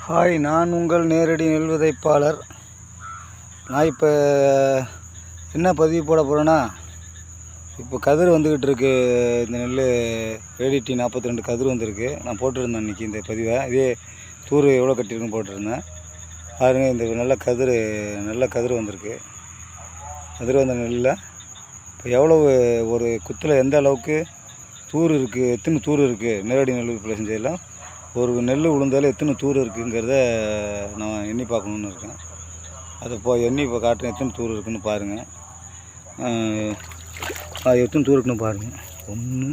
Hi, நான் உங்கள் நேரடி நெல் விதைப்பாளர். நான் இப்போ என்ன பதிவு போட போகிறேன்னா, இப்போ கதிர் வந்துக்கிட்டு இருக்கு. இந்த நெல் ஏடிடி 42 கதிர் வந்திருக்கு. நான் போட்டிருந்தேன் இன்றைக்கி இந்த பதிவை. இதே தூர் எவ்வளோ கட்டியிருக்குன்னு போட்டிருந்தேன். பாருங்கள், இந்த நல்ல கதிர் வந்திருக்கு. கதிர் வந்த நெல்லில் இப்போ எவ்வளவு ஒரு குத்தில் எந்த அளவுக்கு தூர் இருக்குது, எத்தனை தூர் இருக்குது, நேரடி நெல் விற்பனை செஞ்சதெல்லாம் ஒரு நெல் உளுந்தாலும் எத்தனை தூர் இருக்குங்கிறத நான் எண்ணி பார்க்கணுன்னு இருக்கேன். அதை எண்ணி இப்போ காட்டுறேன். எத்தனை தூர் இருக்குதுன்னு பாருங்கள். எத்தனை தூர் இருக்குன்னு பாருங்கள். 1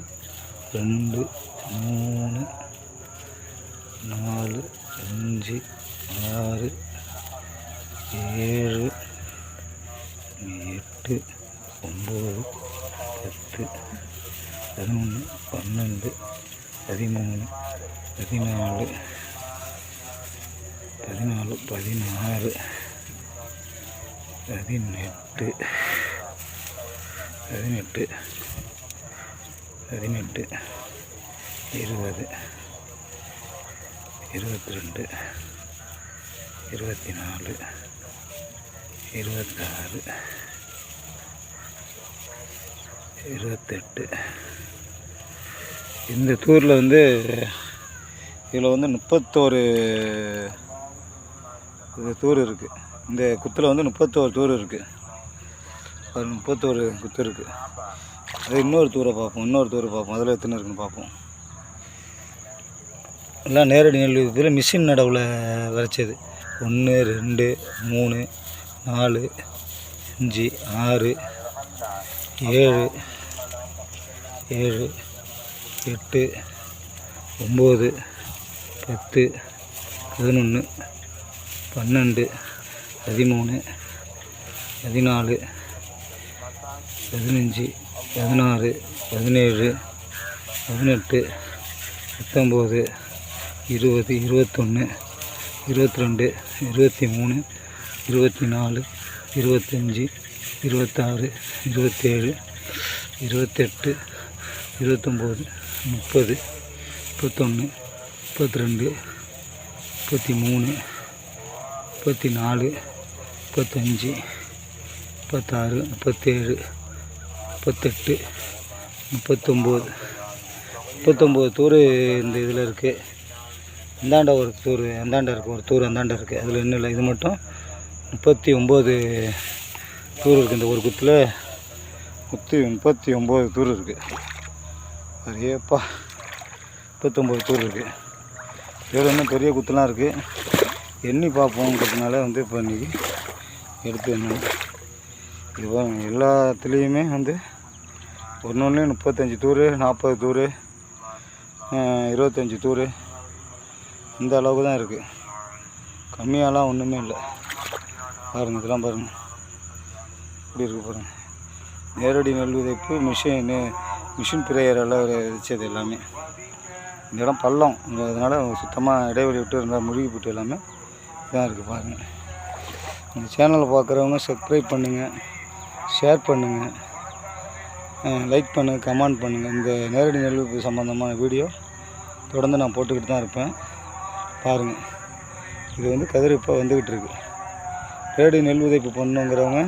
2 3 4 5 6 7 8 9 10 11 12 13 14 16 17 18 20 22 23 24 26 28 இந்த தூரில் இதில் 31 தூர் இருக்குது. இந்த குத்தில் 31 தூர் இருக்குது. 31 குத்து இருக்குது. அது இன்னொரு தூரை பார்ப்போம். அதில் எத்தனை இருக்குன்னு பார்ப்போம். எல்லாம் நேரடி நெல் இதில் மிஷின் நடவில் விளைச்சது. 1 2 3 4 5 6 7 7 8 9 10 11 12 13 14 15 16 17 18 19 20 21 22 23 24 25 26 27 28 29 30 31 32 33 34 35 36 37 38 39 தூர் இந்த இதில் இருக்குது. இந்தாண்ட ஒரு தூர், அந்தாண்ட இருக்குது ஒரு தூர், அந்தாண்ட இருக்குது. அதில் இன்னும் இல்லை. இது மட்டும் 39 தூர் இருக்குது. இந்த ஒரு குத்தில் 39 தூர் இருக்குது. அரியப்பா, 39 தூர் இருக்குது. இதில் இன்னும் பெரிய குத்துலாம் இருக்குது. எண்ணி பார்ப்போங்கிறதுனால இப்போ இன்றைக்கி எடுத்து எண்ணணும். இது எல்லாத்துலேயுமே ஒன்றுலேயும் 35 தூர், 40 தூர், 25 தூர், இந்த அளவுக்கு தான் இருக்குது. கம்மியாலாம் ஒன்றுமே இல்லை. பாருங்கள், இதெல்லாம் பாருங்கள் இப்படி இருக்குது பாருங்கள். நேரடி நெல் விதைப்பு மிஷின் பிரேயரெல்லாம் விதைச்சது எல்லாமே. இந்த இடம் பள்ளம், அதனால் சுத்தமாக இடைவெளி விட்டு இருந்தால் முழுகி போட்டு எல்லாமே இதான் இருக்குது. பாருங்கள், இந்த சேனலை பார்க்குறவங்க சப்ஸ்கிரைப் பண்ணுங்கள், ஷேர் பண்ணுங்கள், லைக் பண்ணுங்கள், கமெண்ட் பண்ணுங்கள். இந்த நேரடி நெல் விதைப்பு சம்மந்தமான வீடியோ தொடர்ந்து நான் போட்டுக்கிட்டு தான் இருப்பேன். பாருங்கள், இது கதிர் இப்போ வந்துக்கிட்டு இருக்குது. நேரடி நெல் விதைப்பு பண்ணணுங்கிறவங்க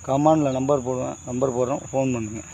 கமெண்டில் நம்பர் போடுறோம், ஃபோன் பண்ணுங்கள்.